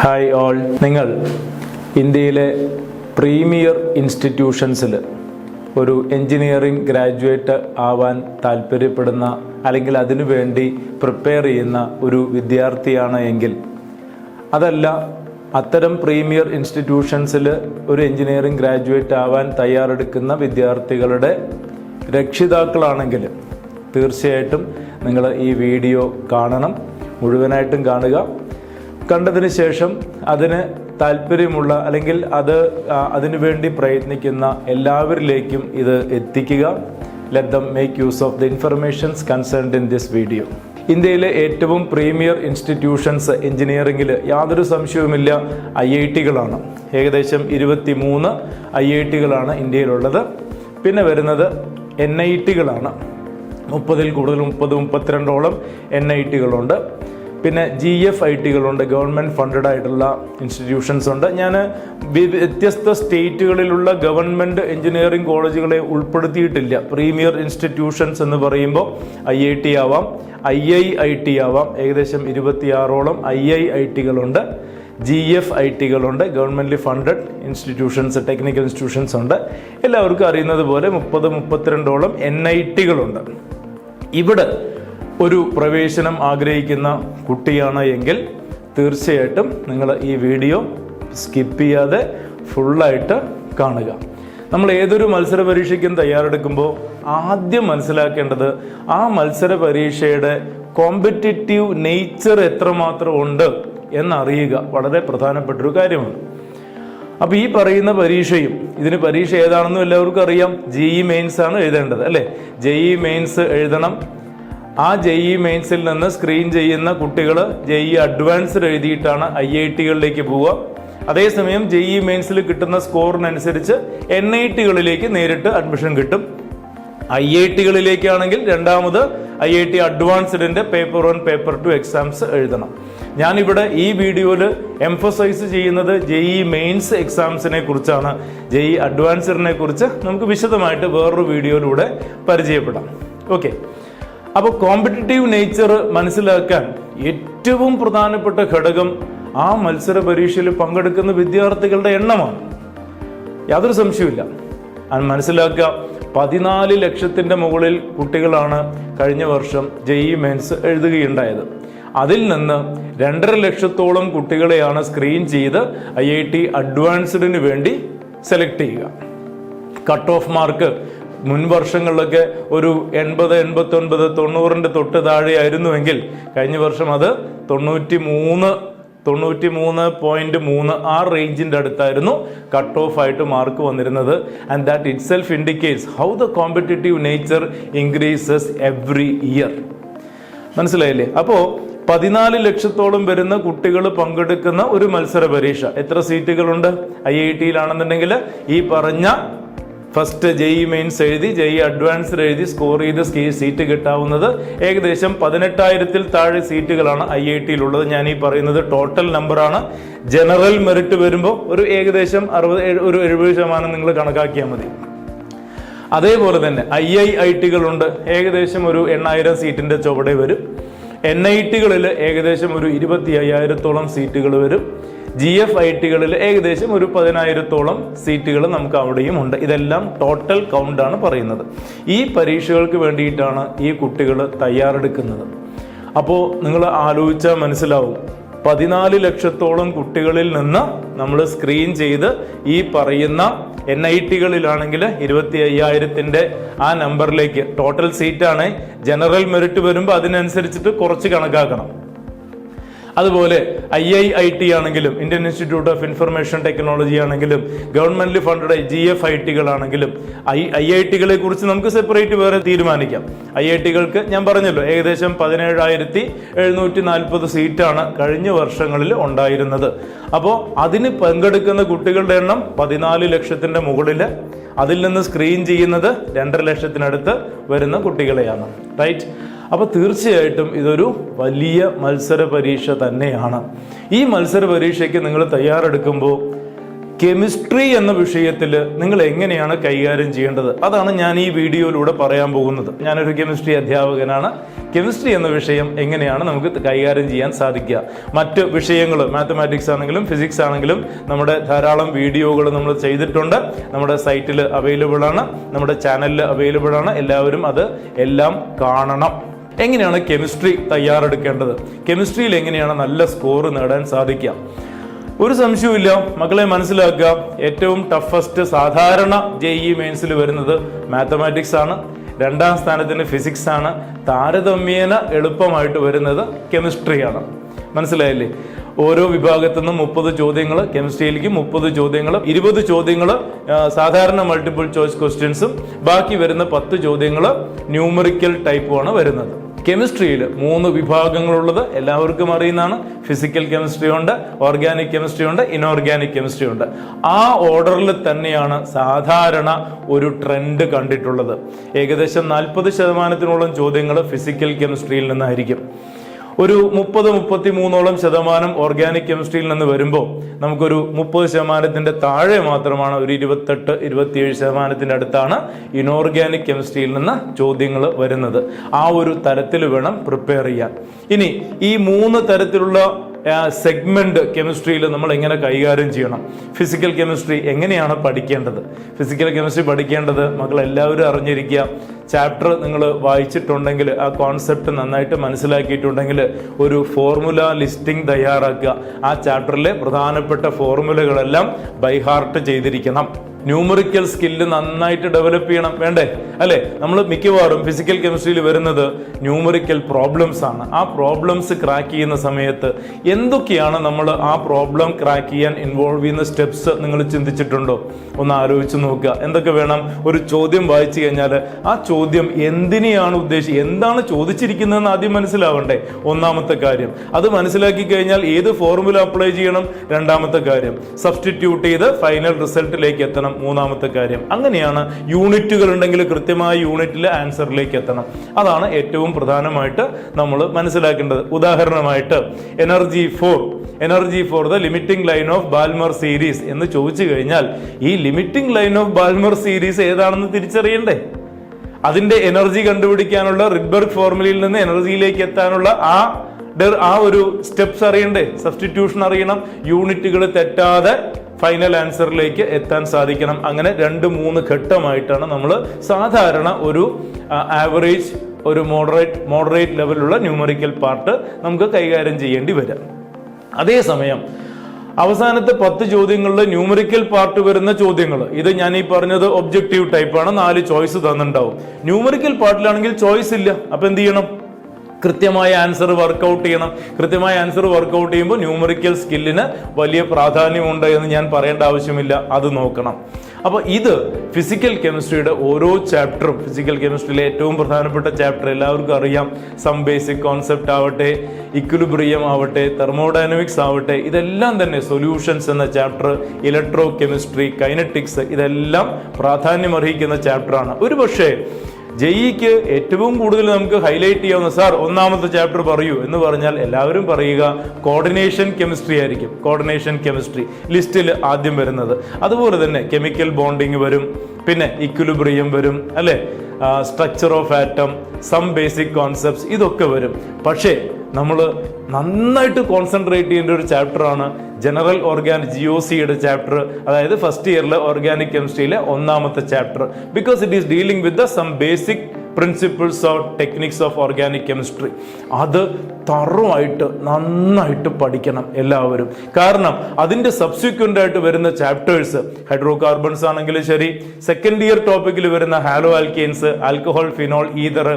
Hi all. നിങ്ങൾ ഇന്ത്യയിലെ premier ഇൻസ്റ്റിറ്റ്യൂഷൻസിൽ ഒരു എൻജിനീയറിംഗ് ഗ്രാജുവേറ്റ് ആവാൻ താല്പര്യപ്പെടുന്ന അല്ലെങ്കിൽ അതിനുവേണ്ടി പ്രിപ്പയർ ചെയ്യുന്ന ഒരു വിദ്യാർത്ഥിയാണ് എങ്കിൽ, അതല്ല അത്തരം പ്രീമിയർ ഇൻസ്റ്റിറ്റ്യൂഷൻസിൽ ഒരു എൻജിനീയറിംഗ് ഗ്രാജുവേറ്റ് ആവാൻ തയ്യാറെടുക്കുന്ന വിദ്യാർത്ഥികളുടെ രക്ഷിതാക്കളാണെങ്കിൽ തീർച്ചയായിട്ടും നിങ്ങൾ ഈ വീഡിയോ കാണണം, മുഴുവനായിട്ടും കാണുക. കണ്ടതിന് ശേഷം അതിന് താല്പര്യമുള്ള അല്ലെങ്കിൽ അതിനുവേണ്ടി പ്രയത്നിക്കുന്ന എല്ലാവരിലേക്കും ഇത് എത്തിക്കുക. Let them make use of the informations concerned in this video. ഇന്ത്യയിലെ ഏറ്റവും പ്രീമിയർ ഇൻസ്റ്റിറ്റ്യൂഷൻസ് എഞ്ചിനീയറിംഗിൽ യാതൊരു സംശയവുമില്ല IIT-കളാണ്. ഏകദേശം 23 IIT-കളാണ് ഇന്ത്യയിലുള്ളത്. പിന്നെ വരുന്നത് NIT-കളാണ്. 30-ൽ കൂടുതൽ 32ഓളം NIT-കളുണ്ട്. പിന്നെ GFIT-കളുണ്ട്, ഗവൺമെൻറ് ഫണ്ടഡ് ആയിട്ടുള്ള ഇൻസ്റ്റിറ്റ്യൂഷൻസ് ഉണ്ട്. ഞാൻ വ്യത്യസ്ത സ്റ്റേറ്റുകളിലുള്ള ഗവൺമെൻറ് എഞ്ചിനീയറിംഗ് കോളേജുകളെ ഉൾപ്പെടുത്തിയിട്ടില്ല. പ്രീമിയർ ഇൻസ്റ്റിറ്റ്യൂഷൻസ് എന്ന് പറയുമ്പോൾ IIT ആവാം, IIIT ആവാം. ഏകദേശം 26ഓളം IIIT-കളുണ്ട്, GFIT-കളുണ്ട്, government funded institutions, technical institutions ഉണ്ട്. എല്ലാവർക്കും അറിയുന്നത് പോലെ 32ഓളം NIT-കളുണ്ട്. ഇവിടെ ഒരു പ്രവേശനം ആഗ്രഹിക്കുന്ന കുട്ടിയാണ് എങ്കിൽ തീർച്ചയായിട്ടും നിങ്ങൾ ഈ വീഡിയോ സ്കിപ്പ് ചെയ്യാതെ ഫുള്ളായിട്ട് കാണുക. നമ്മൾ ഏതൊരു മത്സര പരീക്ഷയ്ക്കും തയ്യാറെടുക്കുമ്പോൾ ആദ്യം മനസ്സിലാക്കേണ്ടത് ആ മത്സര പരീക്ഷയുടെ കോമ്പറ്റിറ്റീവ് നേച്ചർ എത്രമാത്രം ഉണ്ട് എന്നറിയുക വളരെ പ്രധാനപ്പെട്ടൊരു കാര്യമാണ്. അപ്പോൾ ഈ പറയുന്ന പരീക്ഷയും, ഇതിന് പരീക്ഷ ഏതാണെന്നും എല്ലാവർക്കും അറിയാം. JEE മെയിൻസ് ആണ് എഴുതേണ്ടത്, അല്ലേ? JEE മെയിൻസ് എഴുതണം. ആ JEE മെയിൻസിൽ നിന്ന് സ്ക്രീൻ ചെയ്യുന്ന കുട്ടികൾ JEE അഡ്വാൻസ്ഡ് എഴുതിയിട്ടാണ് IIT-കളിലേക്ക് പോവുക. അതേസമയം JEE മെയിൻസിൽ കിട്ടുന്ന സ്കോറിനനുസരിച്ച് NIT-കളിലേക്ക് നേരിട്ട് അഡ്മിഷൻ കിട്ടും. IIT-കളിലേക്കാണെങ്കിൽ രണ്ടാമത് IIT അഡ്വാൻസ്ഡിൻ്റെ പേപ്പർ 1, പേപ്പർ 2 എക്സാംസ് എഴുതണം. ഞാനിവിടെ ഈ വീഡിയോയിൽ എംഫസൈസ് ചെയ്യുന്നത് JEE മെയിൻസ് എക്സാംസിനെ കുറിച്ചാണ്. JEE അഡ്വാൻസ്ഡിനെ കുറിച്ച് നമുക്ക് വിശദമായിട്ട് വേറൊരു വീഡിയോയിലൂടെ പരിചയപ്പെടാം. ഓക്കെ. അപ്പോൾ കോമ്പറ്റിറ്റീവ് നേച്ചർ മനസ്സിലാക്കാൻ ഏറ്റവും പ്രധാനപ്പെട്ട ഘടകം ആ മത്സര പരീക്ഷയിൽ പങ്കെടുക്കുന്ന വിദ്യാർത്ഥികളുടെ എണ്ണമാണ്. യാതൊരു സംശയമില്ല. അത് മനസ്സിലാക്കുക. 14 ലക്ഷത്തിൻ്റെ മുകളിൽ കുട്ടികളാണ് കഴിഞ്ഞ വർഷം JEE മെയിൻസ് എഴുതുകയുണ്ടായത്. അതിൽ നിന്ന് 2.5 ലക്ഷത്തോളം കുട്ടികളെയാണ് സ്ക്രീൻ ചെയ്ത് IIT അഡ്വാൻസ്ഡിന് വേണ്ടി സെലക്ട് ചെയ്യുക. കട്ട് ഓഫ് മാർക്ക് മുൻ വർഷങ്ങളിലൊക്കെ ഒരു 80, 89, 90-ന്റെ തൊട്ട് താഴെയായിരുന്നുവെങ്കിൽ കഴിഞ്ഞ വർഷം അത് 93.3 ആ റേഞ്ചിൻ്റെ അടുത്തായിരുന്നു കട്ട് ഓഫ് ആയിട്ട് മാർക്ക് വന്നിരുന്നത്. And that it self indicates how the competitive nature increases every year. മനസ്സിലായില്ലേ? അപ്പോൾ 14 ലക്ഷത്തോളം വരുന്ന കുട്ടികൾ പങ്കെടുക്കുന്ന ഒരു മത്സര പരീക്ഷ. എത്ര സീറ്റുകളുണ്ട്? IIT-യിലാണെന്നുണ്ടെങ്കിൽ ഈ പറഞ്ഞ ഫസ്റ്റ് JEE മെയിൻസ് എഴുതി JEE അഡ്വാൻസ്ഡ് എഴുതി സ്കോർ ചെയ്ത് സീറ്റ് കിട്ടാവുന്നത് ഏകദേശം 18,000-ൽ താഴെ സീറ്റുകളാണ് IIT-യിലുള്ളത്. ഞാൻ ഈ പറയുന്നത് ടോട്ടൽ നമ്പറാണ്. ജനറൽ മെറിറ്റ് വരുമ്പോൾ ഒരു ഏകദേശം 70% നിങ്ങൾ കണക്കാക്കിയാൽ മതി. അതേപോലെ തന്നെ IIIT-കളുണ്ട്. ഏകദേശം ഒരു 8,000 സീറ്റിൻ്റെ ചുവടെ വരും. NIT-കളിൽ ഏകദേശം ഒരു 25,000-ഓളം സീറ്റുകൾ വരും. GFIT-കളിൽ ഏകദേശം ഒരു 10,000-ഓളം സീറ്റുകൾ നമുക്ക് അവിടെയും ഉണ്ട്. ഇതെല്ലാം ടോട്ടൽ കൗണ്ടാണ് പറയുന്നത്. ഈ പരീക്ഷകൾക്ക് വേണ്ടിയിട്ടാണ് ഈ കുട്ടികൾ തയ്യാറെടുക്കുന്നത്. അപ്പോൾ നിങ്ങൾ ആലോചിച്ചാൽ മനസ്സിലാവും, 14 ലക്ഷത്തോളം കുട്ടികളിൽ നിന്ന് നമ്മൾ സ്ക്രീൻ ചെയ്ത് ഈ പറയുന്ന NIT-കളിലാണെങ്കിൽ 25,000-ന്റെ ആ നമ്പറിലേക്ക് ടോട്ടൽ സീറ്റാണ്. ജനറൽ മെറിറ്റ് വരുമ്പോൾ അതിനനുസരിച്ചിട്ട് കുറച്ച് കണക്കാക്കണം. അതുപോലെ IIIT ആണെങ്കിലും, Indian institute of information technology ആണെങ്കിലും, ഗവൺമെന്റ് ഫണ്ടഡ് GFIT-കളാണെങ്കിലും, IIT-കളെ കുറിച്ച് നമുക്ക് സെപ്പറേറ്റ് വേറെ തീരുമാനിക്കാം. IIT-കൾക്ക് ഞാൻ പറഞ്ഞല്ലോ ഏകദേശം 17,740 സീറ്റാണ് കഴിഞ്ഞ വർഷങ്ങളിൽ ഉണ്ടായിരുന്നത്. അപ്പോൾ അതിന് പങ്കെടുക്കുന്ന കുട്ടികളുടെ എണ്ണം 14 ലക്ഷത്തിൻ്റെ മുകളിൽ. അതിൽ നിന്ന് സ്ക്രീൻ ചെയ്യുന്നത് 2.5 ലക്ഷത്തിനടുത്ത് വരുന്ന കുട്ടികളെയാണ്. റൈറ്റ്? അപ്പോൾ തീർച്ചയായിട്ടും ഇതൊരു വലിയ മത്സര പരീക്ഷ തന്നെയാണ്. ഈ മത്സര പരീക്ഷയ്ക്ക് നിങ്ങൾ തയ്യാറെടുക്കുമ്പോൾ കെമിസ്ട്രി എന്ന വിഷയത്തിൽ നിങ്ങൾ എങ്ങനെയാണ് കൈകാര്യം ചെയ്യേണ്ടത്, അതാണ് ഞാൻ ഈ വീഡിയോയിലൂടെ പറയാൻ പോകുന്നത്. ഞാനൊരു കെമിസ്ട്രി അധ്യാപകനാണ്. കെമിസ്ട്രി എന്ന വിഷയം എങ്ങനെയാണ് നമുക്ക് കൈകാര്യം ചെയ്യാൻ സാധിക്കുക. മറ്റ് വിഷയങ്ങൾ മാത്തമാറ്റിക്സ് ആണെങ്കിലും ഫിസിക്സ് ആണെങ്കിലും നമ്മുടെ ധാരാളം വീഡിയോകൾ നമ്മൾ ചെയ്തിട്ടുണ്ട്. നമ്മുടെ സൈറ്റിൽ അവൈലബിൾ ആണ്, നമ്മുടെ ചാനലിൽ അവൈലബിൾ ആണ്. എല്ലാവരും അത് എല്ലാം കാണണം. എങ്ങനെയാണ് കെമിസ്ട്രി തയ്യാറെടുക്കേണ്ടത്, കെമിസ്ട്രിയിൽ എങ്ങനെയാണ് നല്ല സ്കോർ നേടാൻ സാധിക്കുക? ഒരു സംശയവുമില്ല മക്കളെ, മനസ്സിലാക്കുക. ഏറ്റവും ടഫസ്റ്റ് സാധാരണ JEE മെയിൻസിൽ വരുന്നത് മാത്തമാറ്റിക്സ് ആണ്. രണ്ടാം സ്ഥാനത്തിന് ഫിസിക്സ് ആണ്. താരതമ്യേന എളുപ്പമായിട്ട് വരുന്നത് കെമിസ്ട്രിയാണ്. മനസ്സിലായില്ലേ? ഓരോ വിഭാഗത്തു നിന്നും 30 ചോദ്യങ്ങൾ, കെമിസ്ട്രിയിലേക്ക് 30 ചോദ്യങ്ങൾ, 20 ചോദ്യങ്ങൾ സാധാരണ മൾട്ടിപ്പിൾ ചോയ്സ് ക്വസ്റ്റ്യൻസും ബാക്കി വരുന്ന 10 ചോദ്യങ്ങൾ ന്യൂമറിക്കൽ ടൈപ്പുമാണ് വരുന്നത്. കെമിസ്ട്രിയിൽ 3 വിഭാഗങ്ങളുള്ളത് എല്ലാവർക്കും അറിയുന്നതാണ്. ഫിസിക്കൽ കെമിസ്ട്രി ഉണ്ട്, ഓർഗാനിക് കെമിസ്ട്രി ഉണ്ട്, ഇനോർഗാനിക് കെമിസ്ട്രി ഉണ്ട്. ആ ഓർഡറിൽ തന്നെയാണ് സാധാരണ ഒരു ട്രെൻഡ് കണ്ടിട്ടുള്ളത്. ഏകദേശം 40% ചോദ്യങ്ങൾ ഫിസിക്കൽ കെമിസ്ട്രിയിൽ നിന്നായിരിക്കും. ഒരു 30-33% ഓർഗാനിക് കെമിസ്ട്രിയിൽ നിന്ന് വരുമ്പോൾ നമുക്കൊരു 30% താഴെ മാത്രമാണ്, ഒരു 28-27% അടുത്താണ് ഇനോർഗാനിക് കെമിസ്ട്രിയിൽ നിന്ന് ചോദ്യങ്ങൾ വരുന്നത്. ആ ഒരു തരത്തിൽ വേണം പ്രിപ്പയർ ചെയ്യാൻ. ഇനി ഈ 3 തരത്തിലുള്ള സെഗ്മെന്റ് കെമിസ്ട്രിയിൽ നമ്മൾ എങ്ങനെ കൈകാര്യം ചെയ്യണം? ഫിസിക്കൽ കെമിസ്ട്രി എങ്ങനെയാണ് പഠിക്കേണ്ടത്? ഫിസിക്കൽ കെമിസ്ട്രി പഠിക്കേണ്ടത് മക്കൾ എല്ലാവരും അറിഞ്ഞിരിക്കുക. ചാപ്റ്റർ നിങ്ങൾ വായിച്ചിട്ടുണ്ടെങ്കിൽ, ആ കോൺസെപ്റ്റ് നന്നായിട്ട് മനസ്സിലാക്കിയിട്ടുണ്ടെങ്കിൽ ഒരു ഫോർമുല ലിസ്റ്റിംഗ് തയ്യാറാക്കുക. ആ ചാപ്റ്ററിലെ പ്രധാനപ്പെട്ട ഫോർമുലകളെല്ലാം ബൈ ഹാർട്ട് ചെയ്തിരിക്കണം. ന്യൂമറിക്കൽ സ്കില്ല് നന്നായിട്ട് ഡെവലപ്പ് ചെയ്യണം, വേണ്ടേ? അല്ലെ? നമ്മൾ മിക്കവാറും ഫിസിക്കൽ കെമിസ്ട്രിയിൽ വരുന്നത് ന്യൂമറിക്കൽ പ്രോബ്ലംസ് ആണ്. ആ പ്രോബ്ലംസ് ക്രാക്ക് ചെയ്യുന്ന സമയത്ത് എന്തൊക്കെയാണ് നമ്മൾ ആ പ്രോബ്ലം ക്രാക്ക് ചെയ്യാൻ ഇൻവോൾവ് ചെയ്യുന്ന സ്റ്റെപ്സ് നിങ്ങൾ ചിന്തിച്ചിട്ടുണ്ടോ? ഒന്ന് ആലോചിച്ച് നോക്കുക. എന്തൊക്കെ വേണം? ഒരു ചോദ്യം വായിച്ചു കഴിഞ്ഞാൽ ആ ചോദ്യം എന്തിനെയാണ് ഉദ്ദേശിച്ചത്, എന്താണ് ചോദിച്ചിരിക്കുന്നതെന്ന് ആദ്യം മനസ്സിലാവണ്ടേ? ഒന്നാമത്തെ കാര്യം. അത് മനസ്സിലാക്കി കഴിഞ്ഞാൽ ഏത് ഫോർമുല അപ്ലൈ ചെയ്യണം? രണ്ടാമത്തെ കാര്യം. സബ്സ്റ്റിറ്റ്യൂട്ട് ചെയ്ത് ഫൈനൽ റിസൾട്ടിലേക്ക് എത്തണം. മൂന്നാമത്തെ കാര്യം. അങ്ങനെയാണ് യൂണിറ്റുകൾ ഉണ്ടെങ്കിൽ കൃത്യമായ യൂണിറ്റിലെ ആൻസറിലേക്ക് എത്തണം. അതാണ് ഏറ്റവും പ്രധാനമായിട്ട് നമ്മൾ മനസ്സിലാക്കേണ്ടത്. ഉദാഹരണമായിട്ട് energy for the limiting line of Balmer series എന്ന് ചോദിച്ചു കഴിഞ്ഞാൽ ഈ limiting line of Balmer series ഏതാണെന്ന് തിരിച്ചറിയണ്ടേ? അതിന്റെ എനർജി കണ്ടുപിടിക്കാനുള്ള റിഡ്ബർഗ് ഫോർമുലയിൽ നിന്ന് എനർജിയിലേക്ക് എത്താനുള്ള ആ ഒരു സ്റ്റെപ്സ് അറിയണ്ടേ? സബ്സ്റ്റിറ്റ്യൂഷൻ അറിയണം. യൂണിറ്റുകൾ തെറ്റാതെ ഫൈനൽ ആൻസറിലേക്ക് എത്താൻ സാധിക്കണം. അങ്ങനെ 2-3 ഘട്ടമായിട്ടാണ് നമ്മൾ സാധാരണ ഒരു ആവറേജ്, ഒരു മോഡറേറ്റ് ലെവലുള്ള ന്യൂമറിക്കൽ പാർട്ട് നമുക്ക് കൈകാര്യം ചെയ്യേണ്ടി വരും. അതേസമയം അവസാനത്തെ 10 ചോദ്യങ്ങളിൽ ന്യൂമറിക്കൽ പാർട്ട് വരുന്ന ചോദ്യങ്ങൾ, ഇത് ഞാൻ ഈ പറഞ്ഞത് ഒബ്ജക്റ്റീവ് ടൈപ്പാണ്. 4 ചോയ്സ് തന്നിട്ടുണ്ടാവും. ന്യൂമറിക്കൽ പാർട്ടിലാണെങ്കിൽ ചോയ്സ് ഇല്ല. അപ്പൊ എന്ത് ചെയ്യണം? കൃത്യമായ ആൻസർ വർക്കൗട്ട് ചെയ്യണം. കൃത്യമായ ആൻസർ വർക്കൗട്ട് ചെയ്യുമ്പോൾ ന്യൂമറിക്കൽ സ്കില്ലിന് വലിയ പ്രാധാന്യമുണ്ട് എന്ന് ഞാൻ പറയേണ്ട ആവശ്യമില്ല, അത് നോക്കണം. അപ്പൊ ഇത് ഫിസിക്കൽ കെമിസ്ട്രിയുടെ ഓരോ ചാപ്റ്ററും, ഫിസിക്കൽ കെമിസ്ട്രിയിലെ ഏറ്റവും പ്രധാനപ്പെട്ട ചാപ്റ്റർ എല്ലാവർക്കും അറിയാം. സം ബേസിക് കോൺസെപ്റ്റ് ആവട്ടെ, ഇക്വിലിബ്രിയം ആവട്ടെ, തെർമോഡൈനമിക്സ് ആവട്ടെ, ഇതെല്ലാം തന്നെ സൊല്യൂഷൻസ് എന്ന ചാപ്റ്റർ, ഇലക്ട്രോ കെമിസ്ട്രി, കൈനറ്റിക്സ്, ഇതെല്ലാം പ്രാധാന്യം അർഹിക്കുന്ന ചാപ്റ്ററാണ്. ഒരു പക്ഷേ JEEക്ക് ഏറ്റവും കൂടുതൽ നമുക്ക് ഹൈലൈറ്റ് ചെയ്യാവുന്ന, സാർ ഒന്നാമത്തെ ചാപ്റ്റർ പറയൂ എന്ന് പറഞ്ഞാൽ എല്ലാവരും പറയുക കോർഡിനേഷൻ കെമിസ്ട്രി ആയിരിക്കും. കോർഡിനേഷൻ കെമിസ്ട്രി ലിസ്റ്റിൽ ആദ്യം വരുന്നത്. അതുപോലെ തന്നെ കെമിക്കൽ ബോണ്ടിങ് വരും, പിന്നെ ഇക്വിലിബ്രിയം വരും, അല്ലെ? Structure of atom, some basic concepts, ഇതൊക്കെ വരും. പക്ഷേ നമ്മൾ നന്നായിട്ട് കോൺസെൻട്രേറ്റ് ചെയ്യേണ്ട ഒരു ചാപ്റ്ററാണ് ജനറൽ ഓർഗാനിക് GOCയുടെ ചാപ്റ്റർ, അതായത് ഫസ്റ്റ് ഇയറിലെ ഓർഗാനിക് കെമിസ്ട്രിയിലെ 1ാമത്തെ chapter. Because it is dealing with some basic principles of techniques of organic chemistry. അത് തറവായിട്ട് നന്നായിട്ട് പഠിക്കണം എല്ലാവരും. കാരണം അതിന്റെ സബ്സിക്വന്റ് ആയിട്ട് വരുന്ന ചാപ്റ്റേഴ്സ്, ഹൈഡ്രോ കാർബൺസ് ആണെങ്കിലും ശരി, സെക്കൻഡ് ഇയർ ടോപ്പിക്കിൽ വരുന്ന halo alkanes, alcohol, phenol, ether,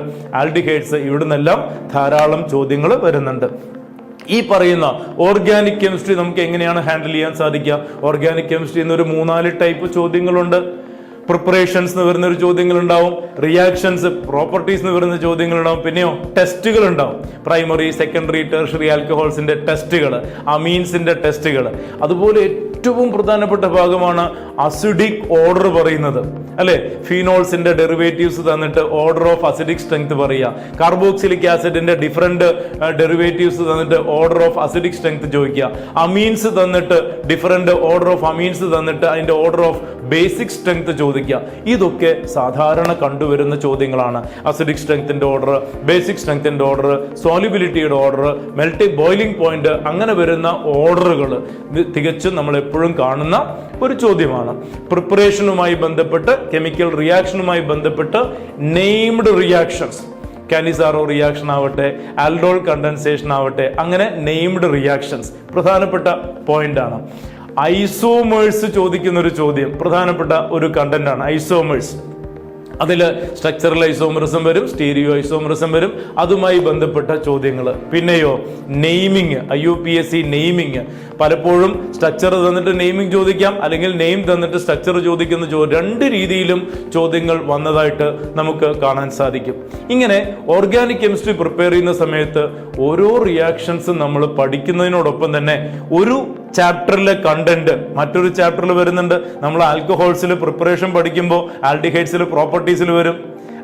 aldehydes, ഇവിടുന്നെല്ലാം ധാരാളം ചോദ്യങ്ങൾ വരുന്നുണ്ട്. ഈ പറയുന്ന ഓർഗാനിക് കെമിസ്ട്രി നമുക്ക് എങ്ങനെയാണ് ഹാൻഡിൽ ചെയ്യാൻ സാധിക്കുക? ഓർഗാനിക് കെമിസ്ട്രി എന്നൊരു 3-4 ടൈപ്പ് ചോദ്യങ്ങളുണ്ട്. പ്രിപ്പറേഷൻസ് എന്ന് വരുന്ന ഒരു ചോദ്യങ്ങൾ ഉണ്ടാവും, റിയാക്ഷൻസ്, പ്രോപ്പർട്ടീസ് എന്ന് വരുന്ന ചോദ്യങ്ങൾ ഉണ്ടാവും, പിന്നെയോ ടെസ്റ്റുകൾ ഉണ്ടാവും. പ്രൈമറി, സെക്കൻഡറി, ടെർഷറി ആൽക്കഹോൾസിന്റെ ടെസ്റ്റുകൾ, അമീൻസിന്റെ ടെസ്റ്റുകൾ. അതുപോലെ ഏറ്റവും പ്രധാനപ്പെട്ട ഭാഗമാണ് അസിഡിക് ഓർഡർ പറയുന്നത്, അല്ലെ? ഫീനോൾസിന്റെ ഡെറിവേറ്റീവ്സ് തന്നിട്ട് ഓർഡർ ഓഫ് അസിഡിക് സ്ട്രെങ്ത് പറയുക, കാർബോക്സിലിക് ആസിഡിന്റെ ഡിഫറെന്റ് ഡെറിവേറ്റീവ്സ് തന്നിട്ട് ഓർഡർ ഓഫ് അസിഡിക് സ്ട്രെങ്ത് ചോദിക്കുക, അമീൻസ് തന്നിട്ട് ഡിഫറെന്റ് ഓർഡർ ഓഫ് അമീൻസ് തന്നിട്ട് അതിന്റെ ഓർഡർ ഓഫ് ബേസിക് സ്ട്രെങ്ത് ചോദിക്കുക. ഇതൊക്കെ സാധാരണ കണ്ടുവരുന്ന ചോദ്യങ്ങളാണ്. അസിഡിക് സ്ട്രെങ്ത്തിന്റെ ഓർഡർ, ബേസിക് സ്ട്രെങ്ത്തിന്റെ ഓർഡർ, സോലിബിലിറ്റിയുടെ ഓർഡർ, ബോയിലിംഗ് പോയിന്റ്, അങ്ങനെ വരുന്ന ഓർഡറുകൾ തികച്ചും നമ്മൾ എപ്പോഴും കാണുന്ന ഒരു ചോദ്യമാണ്. പ്രിപ്പറേഷനുമായി ബന്ധപ്പെട്ട്, കെമിക്കൽ റിയാക്ഷനുമായി ബന്ധപ്പെട്ട് നെയ്മഡ് റിയാക്ഷൻസ്, കാനിസാറോ റിയാക്ഷൻ ആവട്ടെ, ആൽഡോൾ കണ്ടൻസേഷൻ ആവട്ടെ, അങ്ങനെ നെയ്മഡ് റിയാക്ഷൻസ് പ്രധാനപ്പെട്ട പോയിന്റ് ആണ്. ഐസോമേഴ്സ് ചോദിക്കുന്ന ഒരു ചോദ്യം, പ്രധാനപ്പെട്ട ഒരു കണ്ടന്റ് ആണ് ഐസോമേഴ്സ്. അതിൽ സ്ട്രക്ചറൽ ഐസോമറിസം വരും, സ്റ്റീരിയോ ഐസോമറിസം വരും, അതുമായി ബന്ധപ്പെട്ട ചോദ്യങ്ങൾ. പിന്നെയോ നെയിമിങ്, IUPAC നെയിമിങ്. പലപ്പോഴും സ്ട്രക്ചർ തന്നിട്ട് നെയിമിങ് ചോദിക്കാം, അല്ലെങ്കിൽ നെയിം തന്നിട്ട് സ്ട്രക്ചർ ചോദിക്കുന്ന രണ്ട് രീതിയിലും ചോദ്യങ്ങൾ വന്നതായിട്ട് നമുക്ക് കാണാൻ സാധിക്കും. ഇങ്ങനെ ഓർഗാനിക് കെമിസ്ട്രി പ്രിപ്പയർ ചെയ്യുന്ന സമയത്ത് ഓരോ റിയാക്ഷൻസും നമ്മൾ പഠിക്കുന്നതിനോടൊപ്പം തന്നെ ഒരു ചാപ്റ്ററിലെ കണ്ടന്റ് മറ്റൊരു ചാപ്റ്ററിൽ വരുന്നുണ്ട്. നമ്മൾ ആൽക്കഹോൾസിൽ പ്രിപ്പറേഷൻ പഠിക്കുമ്പോൾ ആൽഡിഹൈഡ്സിൽ പ്രോപ്പർട്ടീസിൽ വരും,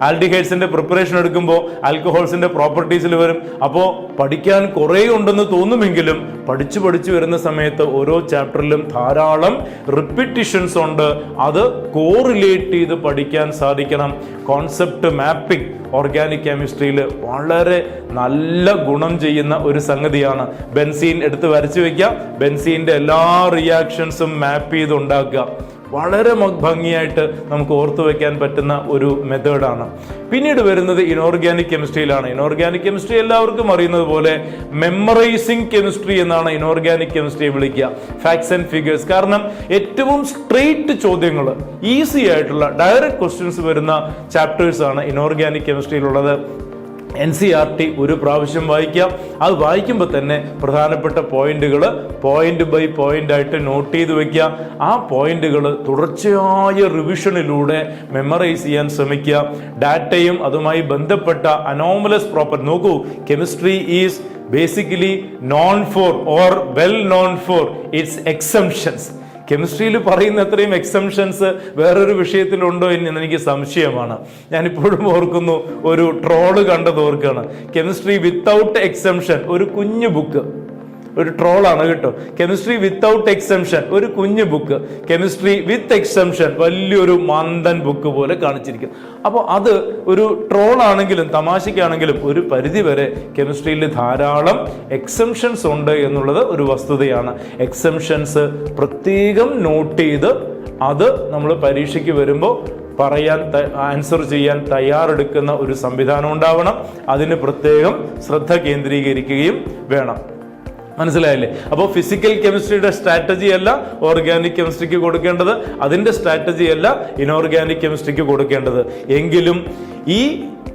ആൽഡിഹൈഡ്സിന്റെ പ്രിപ്പറേഷൻ എടുക്കുമ്പോൾ ആൽക്കഹോൾസിന്റെ പ്രോപ്പർട്ടീസിൽ വരും. അപ്പോൾ പഠിക്കാൻ കുറേ ഉണ്ടെന്ന് തോന്നുമെങ്കിലും പഠിച്ചു വരുന്ന സമയത്ത് ഓരോ ചാപ്റ്ററിലും ധാരാളം റിപ്പീറ്റിഷൻസ് ഉണ്ട്. അത് കോറിലേറ്റ് ചെയ്ത് പഠിക്കാൻ സാധിക്കണം. കോൺസെപ്റ്റ് മാപ്പിംഗ് ഓർഗാനിക് കെമിസ്ട്രിയിൽ വളരെ നല്ല ഗുണം ചെയ്യുന്ന ഒരു സംഗതിയാണ്. ബെൻസീൻ എടുത്ത് വരച്ചു വെക്കുക, ബെൻസീന്റെ എല്ലാ റിയാക്ഷൻസും മാപ്പ് ചെയ്ത് ഉണ്ടാക്കുക. വളരെ ഭംഗിയായിട്ട് നമുക്ക് ഓർത്തു വെക്കാൻ പറ്റുന്ന ഒരു മെത്തേഡാണ്. പിന്നീട് വരുന്നത് ഇനോർഗാനിക് കെമിസ്ട്രിയിലാണ്. ഇനോർഗാനിക് കെമിസ്ട്രി എല്ലാവർക്കും അറിയുന്നത് പോലെ മെമ്മറൈസിങ് കെമിസ്ട്രി എന്നാണ് ഇനോർഗാനിക് കെമിസ്ട്രിയെ വിളിക്കുക. Facts and figures. കാരണം ഏറ്റവും സ്ട്രെയിറ്റ് ചോദ്യങ്ങൾ, ഈസി ആയിട്ടുള്ള ഡയറക്റ്റ് ക്വസ്റ്റ്യൻസ് വരുന്ന ചാപ്റ്റേഴ്സ് ആണ് ഇനോർഗാനിക് കെമിസ്ട്രിയിലുള്ളത്. NCERT ഒരു പ്രാവശ്യം വായിക്കാം. അത് വായിക്കുമ്പോൾ തന്നെ പ്രധാനപ്പെട്ട പോയിന്റുകൾ പോയിന്റ് ബൈ പോയിന്റ് ആയിട്ട് നോട്ട് ചെയ്ത് വെക്കുക. ആ പോയിന്റുകൾ തുടർച്ചയായ റിവിഷനിലൂടെ മെമ്മറൈസ് ചെയ്യാൻ ശ്രമിക്കുക. ഡാറ്റയും അതുമായി ബന്ധപ്പെട്ട അനോമലസ് പ്രോപ്പർട്ടി നോക്കൂ. Chemistry is basically known for or well known for its exceptions. കെമിസ്ട്രിയിൽ പറയുന്ന അത്രയും എക്സംഷൻസ് വേറൊരു വിഷയത്തിലുണ്ടോ എന്ന് എനിക്ക് സംശയമാണ്. ഞാനിപ്പോഴും ഓർക്കുന്നു, ഒരു ട്രോള് കണ്ടത് ഓർക്കുകയാണ്. കെമിസ്ട്രി വിത്തൗട്ട് എക്സംഷൻ, ഒരു കുഞ്ഞു ബുക്ക്, ഒരു ട്രോളാണ് കേട്ടോ. കെമിസ്ട്രി വിത്തൗട്ട് എക്സംഷൻ ഒരു കുഞ്ഞു ബുക്ക്, കെമിസ്ട്രി വിത്ത് എക്സംഷൻ വലിയൊരു മന്ദൻ ബുക്ക് പോലെ കാണിച്ചിരിക്കും. അപ്പോൾ അത് ഒരു ട്രോളാണെങ്കിലും തമാശയ്ക്കാണെങ്കിലും ഒരു പരിധി വരെ കെമിസ്ട്രിയിൽ ധാരാളം എക്സംഷൻസ് ഉണ്ട് എന്നുള്ളത് ഒരു വസ്തുതയാണ്. എക്സംഷൻസ് പ്രത്യേകം നോട്ട് ചെയ്ത് അത് നമ്മൾ പരീക്ഷയ്ക്ക് വരുമ്പോൾ പറയാൻ, ആൻസർ ചെയ്യാൻ തയ്യാറെടുക്കുന്ന ഒരു സംവിധാനം ഉണ്ടാവണം. അതിന് പ്രത്യേകം ശ്രദ്ധ കേന്ദ്രീകരിക്കുകയും വേണം. മനസ്സിലായില്ലേ? അപ്പോൾ ഫിസിക്കൽ കെമിസ്ട്രിയുടെ സ്ട്രാറ്റജി അല്ല ഓർഗാനിക് കെമിസ്ട്രിക്ക് കൊടുക്കേണ്ടത്, അതിന്റെ സ്ട്രാറ്റജി അല്ല ഇനോർഗാനിക് കെമിസ്ട്രിക്ക് കൊടുക്കേണ്ടത്. എങ്കിലും ഈ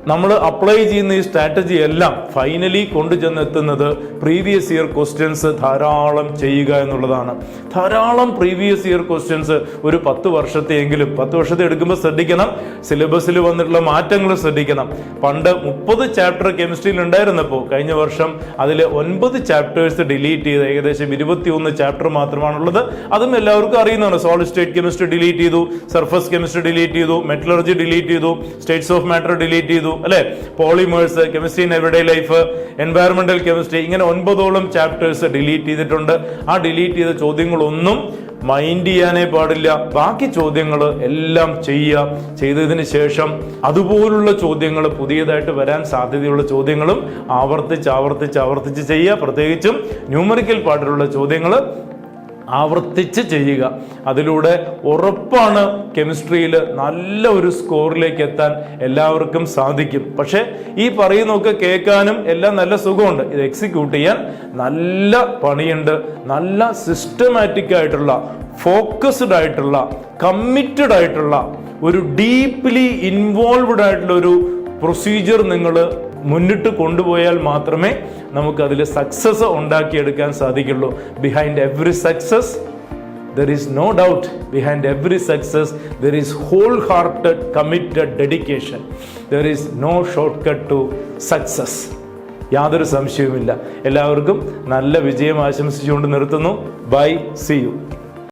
നമ്മൾ അപ്ലൈ ചെയ്യുന്ന ഈ സ്ട്രാറ്റജി എല്ലാം ഫൈനലി കൊണ്ടുചെന്നെത്തുന്നത് പ്രീവിയസ് ഇയർ ക്വസ്റ്റ്യൻസ് ധാരാളം ചെയ്യുക എന്നുള്ളതാണ്. ധാരാളം പ്രീവിയസ് ഇയർ ക്വസ്റ്റ്യൻസ് ഒരു 10 വർഷത്തെയെങ്കിലും, 10 വർഷത്തെ എടുക്കുമ്പോൾ ശ്രദ്ധിക്കണം, സിലബസിൽ വന്നിട്ടുള്ള മാറ്റങ്ങൾ ശ്രദ്ധിക്കണം. പണ്ട് 30 ചാപ്റ്റർ കെമിസ്ട്രിയിൽ ഉണ്ടായിരുന്നപ്പോൾ കഴിഞ്ഞ വർഷം അതിൽ 9 ചാപ്റ്റേഴ്സ് ഡിലീറ്റ് ചെയ്ത് ഏകദേശം 21 ചാപ്റ്റർ മാത്രമാണുള്ളത്. അതും എല്ലാവർക്കും അറിയുന്നതാണ്. സോളിഡ് സ്റ്റേറ്റ് കെമിസ്ട്രി ഡിലീറ്റ് ചെയ്തു, സർഫസ് കെമിസ്ട്രി ഡിലീറ്റ് ചെയ്തു, മെറ്റലർജി ഡിലീറ്റ് ചെയ്തു, സ്റ്റേറ്റ്സ് ഓഫ് മാറ്റർ ഡിലീറ്റ് ചെയ്തു, അല്ലെ? Polymers, chemistry in everyday life, environmental chemistry, ഇങ്ങനെ 9ഓളം ചാപ്റ്റേഴ്സ് ഡിലീറ്റ് ചെയ്തിട്ടുണ്ട്. ആ ഡിലീറ്റ് ചെയ്ത ചോദ്യങ്ങളൊന്നും മൈൻഡ് ചെയ്യാനേ പാടില്ല. ബാക്കി ചോദ്യങ്ങൾ എല്ലാം ചെയ്തതിന് ശേഷം അതുപോലുള്ള ചോദ്യങ്ങൾ, പുതിയതായിട്ട് വരാൻ സാധ്യതയുള്ള ചോദ്യങ്ങളും ആവർത്തിച്ച് ചെയ്യുക. പ്രത്യേകിച്ചും ന്യൂമറിക്കൽ പാർട്ടിലുള്ള ചോദ്യങ്ങൾ ആവർത്തിച്ച് ചെയ്യുക. അതിലൂടെ ഉറപ്പാണ് കെമിസ്ട്രിയിൽ നല്ല ഒരു സ്കോറിലേക്ക് എത്താൻ എല്ലാവർക്കും സാധിക്കും. പക്ഷെ ഈ പറയുന്നതൊക്കെ കേൾക്കാനും എല്ലാം നല്ല സുഖമുണ്ട്, ഇത് എക്സിക്യൂട്ട് ചെയ്യാൻ നല്ല പണിയുണ്ട്. നല്ല സിസ്റ്റമാറ്റിക് ആയിട്ടുള്ള, ഫോക്കസ്ഡ് ആയിട്ടുള്ള, കമ്മിറ്റഡ് ആയിട്ടുള്ള, ഒരു ഡീപ്ലി ഇൻവോൾവ്ഡ് ആയിട്ടുള്ള ഒരു പ്രൊസീജിയർ നിങ്ങൾ മുന്നിട്ട് കൊണ്ടുപോയാൽ മാത്രമേ നമുക്കതിൽ സക്സസ് ഉണ്ടാക്കിയെടുക്കാൻ സാധിക്കുള്ളൂ. Behind every success there is no doubt behind every success there is wholehearted committed dedication. There is no shortcut to success. യാതൊരു സംശയവുമില്ല. എല്ലാവർക്കും നല്ല വിജയം ആശംസിച്ചുകൊണ്ട് നിർത്തുന്നു. Bye, see U.